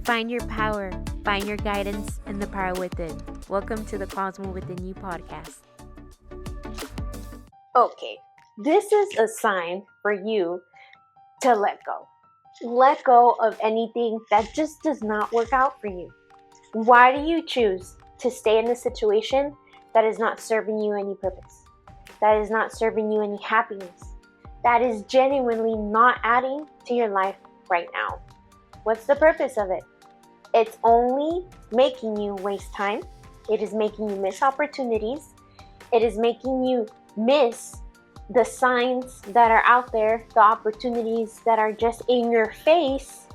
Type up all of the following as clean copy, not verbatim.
Find your power, find your guidance, and the power within. Welcome to the Cosmo Within You podcast. Okay, this is a sign for you to let go. Let go of anything that just does not work out for you. Why do you choose to stay in a situation that is not serving you any purpose? That is not serving you any happiness? That is genuinely not adding to your life right now? What's the purpose of it? It's only making you waste time. It is making you miss opportunities. It is making you miss the signs that are out there, the opportunities that are just in your face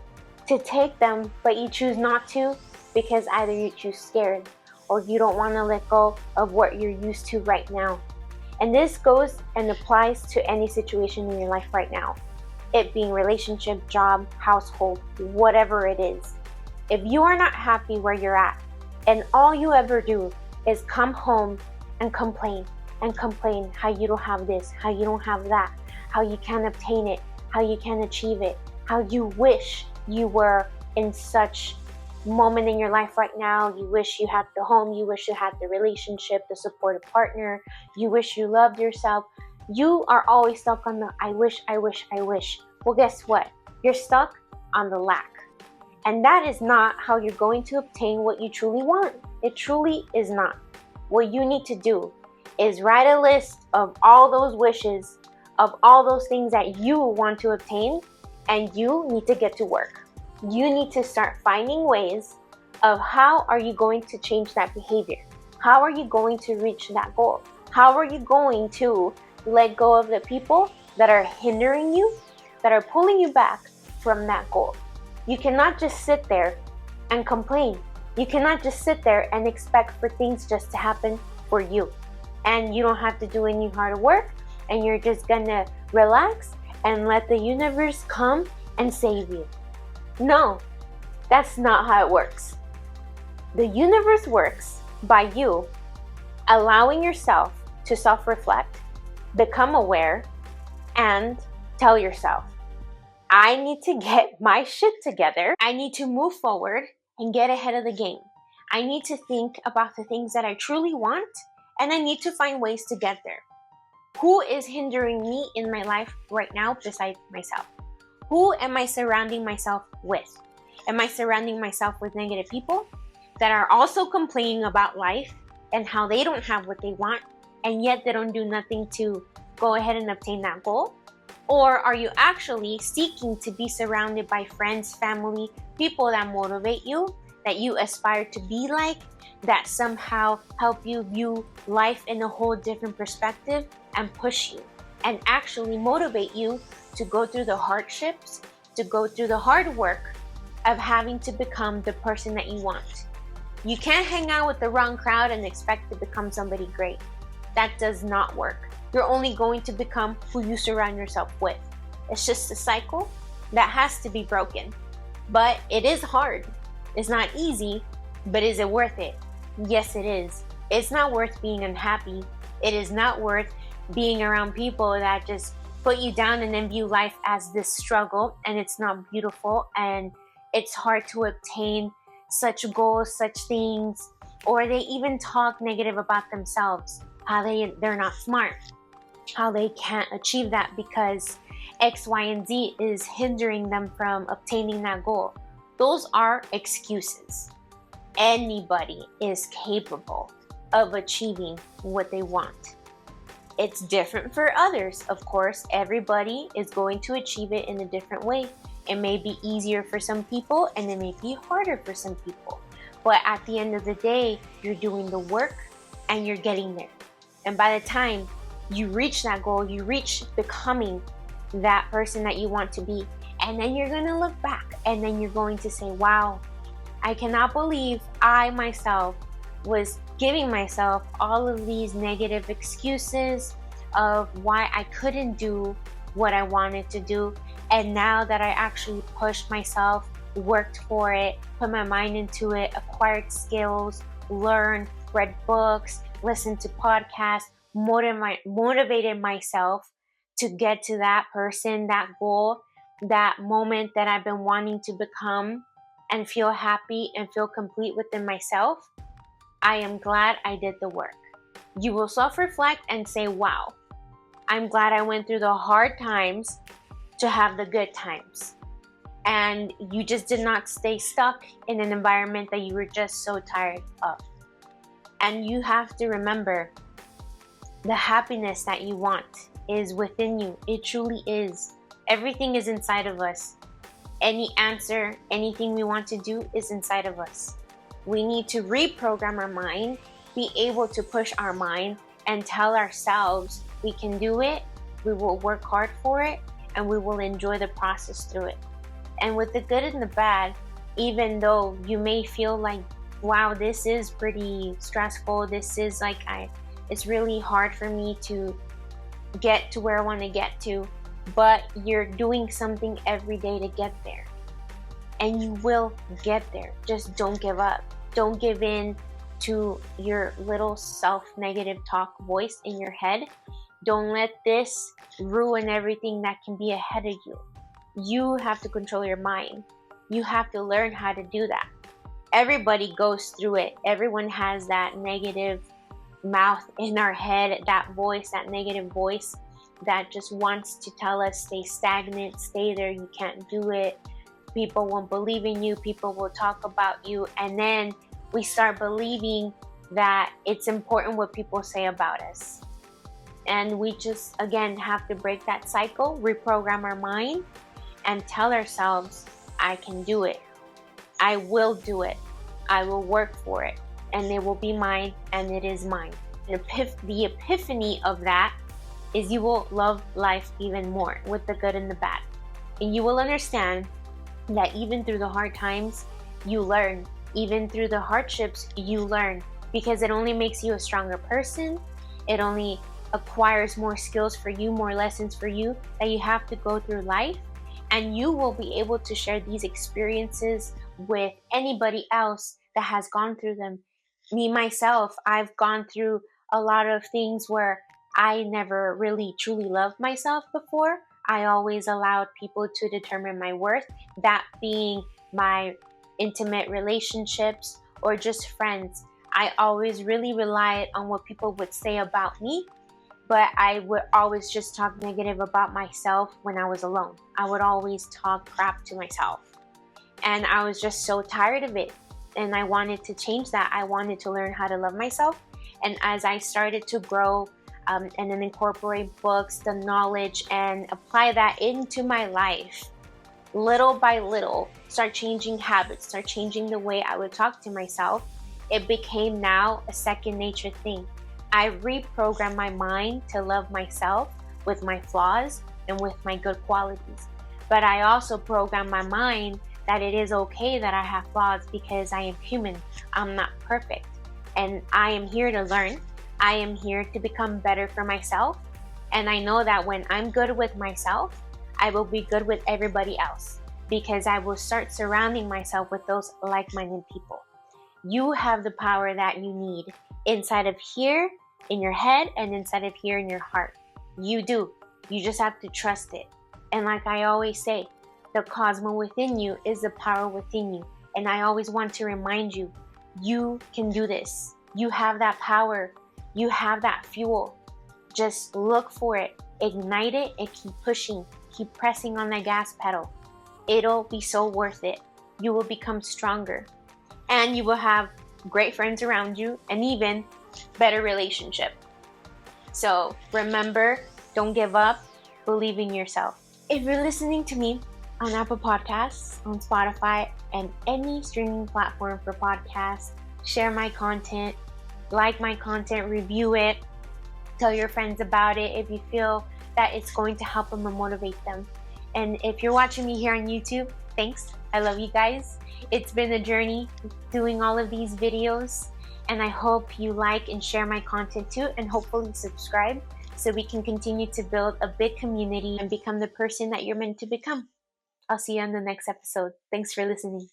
to take them, but you choose not to because either you choose scared or you don't want to let go of what you're used to right now. And this goes and applies to any situation in your life right now. It being relationship, job, household, whatever it is. If you are not happy where you're at and all you ever do is come home and complain how you don't have this, how you don't have that, how you can't obtain it, how you can't achieve it, how you wish you were in such moment in your life right now. You wish you had the home, you wish you had the relationship, the supportive partner, you wish you loved yourself. You are always stuck on the I wish. Well, guess what? You're stuck on the lack. And that is not how you're going to obtain what you truly want. It truly is not. What you need to do is write a list of all those wishes, of all those things that you want to obtain, and you need to get to work. You need to start finding ways of how are you going to change that behavior? How are you going to reach that goal? How are you going to let go of the people that are hindering you, that are pulling you back from that goal? You cannot just sit there and complain. You cannot just sit there and expect for things just to happen for you. And you don't have to do any hard work, and you're just gonna relax and let the universe come and save you. No, that's not how it works. The universe works by you allowing yourself to self-reflect, become aware, and tell yourself, I need to get my shit together. I need to move forward and get ahead of the game. I need to think about the things that I truly want, and I need to find ways to get there. Who is hindering me in my life right now besides myself? Who am I surrounding myself with? Am I surrounding myself with negative people that are also complaining about life and how they don't have what they want, and yet they don't do nothing to go ahead and obtain that goal? Or are you actually seeking to be surrounded by friends, family, people that motivate you, that you aspire to be like, that somehow help you view life in a whole different perspective and push you and actually motivate you to go through the hardships, to go through the hard work of having to become the person that you want? You can't hang out with the wrong crowd and expect to become somebody great. That does not work. You're only going to become who you surround yourself with. It's just a cycle that has to be broken. But it is hard. It's not easy, but is it worth it? Yes, it is. It's not worth being unhappy. It is not worth being around people that just put you down and then view life as this struggle, and it's not beautiful, and it's hard to obtain such goals, such things, or they even talk negative about themselves, how they're not smart, how they can't achieve that because X, Y, and Z is hindering them from obtaining that goal. Those are excuses. Anybody is capable of achieving what they want. It's different for others, of course. Everybody is going to achieve it in a different way. It may be easier for some people and it may be harder for some people. But at the end of the day, you're doing the work and you're getting there. And by the time you reach that goal, you reach becoming that person that you want to be. And then you're going to look back and then you're going to say, wow, I cannot believe I myself was giving myself all of these negative excuses of why I couldn't do what I wanted to do. And now that I actually pushed myself, worked for it, put my mind into it, acquired skills, learned, read books, listened to podcasts, motivated myself to get to that person, that goal, that moment that I've been wanting to become, and feel happy and feel complete within myself, I am glad I did the work. You will self-reflect and say, wow, I'm glad I went through the hard times to have the good times. And you just did not stay stuck in an environment that you were just so tired of. And you have to remember, the happiness that you want is within you. It truly is. Everything is inside of us. Any answer, anything we want to do is inside of us. We need to reprogram our mind, be able to push our mind and tell ourselves we can do it, we will work hard for it, and we will enjoy the process through it. And with the good and the bad, even though you may feel like, wow, this is pretty stressful, this is like, it's really hard for me to get to where I want to get to, but you're doing something every day to get there. And you will get there. Just don't give up. Don't give in to your little self-negative talk voice in your head. Don't let this ruin everything that can be ahead of you. You have to control your mind. You have to learn how to do that. Everybody goes through it. Everyone has that negative mouth in our head, that voice, that negative voice that just wants to tell us stay stagnant, stay there, you can't do it, people won't believe in you, people will talk about you, and then we start believing that it's important what people say about us. And we just, again, have to break that cycle, reprogram our mind, and tell ourselves, I can do it, I will do it, I will work for it, and it will be mine, and it is mine. The epiphany of that is you will love life even more with the good and the bad. And you will understand that even through the hard times, you learn. Even through the hardships, you learn. Because it only makes you a stronger person. It only acquires more skills for you, more lessons for you that you have to go through life. And you will be able to share these experiences with anybody else that has gone through them. Me, myself, I've gone through a lot of things where I never really truly loved myself before. I always allowed people to determine my worth, that being my intimate relationships or just friends. I always really relied on what people would say about me, but I would always just talk negative about myself when I was alone. I would always talk crap to myself. And I was just so tired of it. And I wanted to change that. I wanted to learn how to love myself. And as I started to grow and then incorporate books, the knowledge, and apply that into my life, little by little, start changing habits, start changing the way I would talk to myself, it became now a second nature thing. I reprogrammed my mind to love myself with my flaws and with my good qualities. But I also programmed my mind that it is okay that I have flaws because I am human. I'm not perfect. And I am here to learn. I am here to become better for myself. And I know that when I'm good with myself, I will be good with everybody else because I will start surrounding myself with those like-minded people. You have the power that you need inside of here in your head and inside of here in your heart. You do. You just have to trust it. And like I always say, the cosmos within you is the power within you. And I always want to remind you, you can do this. You have that power. You have that fuel. Just look for it, ignite it, and keep pushing. Keep pressing on the gas pedal. It'll be so worth it. You will become stronger. And you will have great friends around you and even better relationship. So remember, don't give up. Believe in yourself. If you're listening to me on Apple Podcasts, on Spotify, and any streaming platform for podcasts, share my content, like my content, review it, tell your friends about it if you feel that it's going to help them and motivate them. And if you're watching me here on YouTube, thanks. I love you guys. It's been a journey doing all of these videos, and I hope you like and share my content too, and hopefully subscribe so we can continue to build a big community and become the person that you're meant to become. I'll see you on the next episode. Thanks for listening.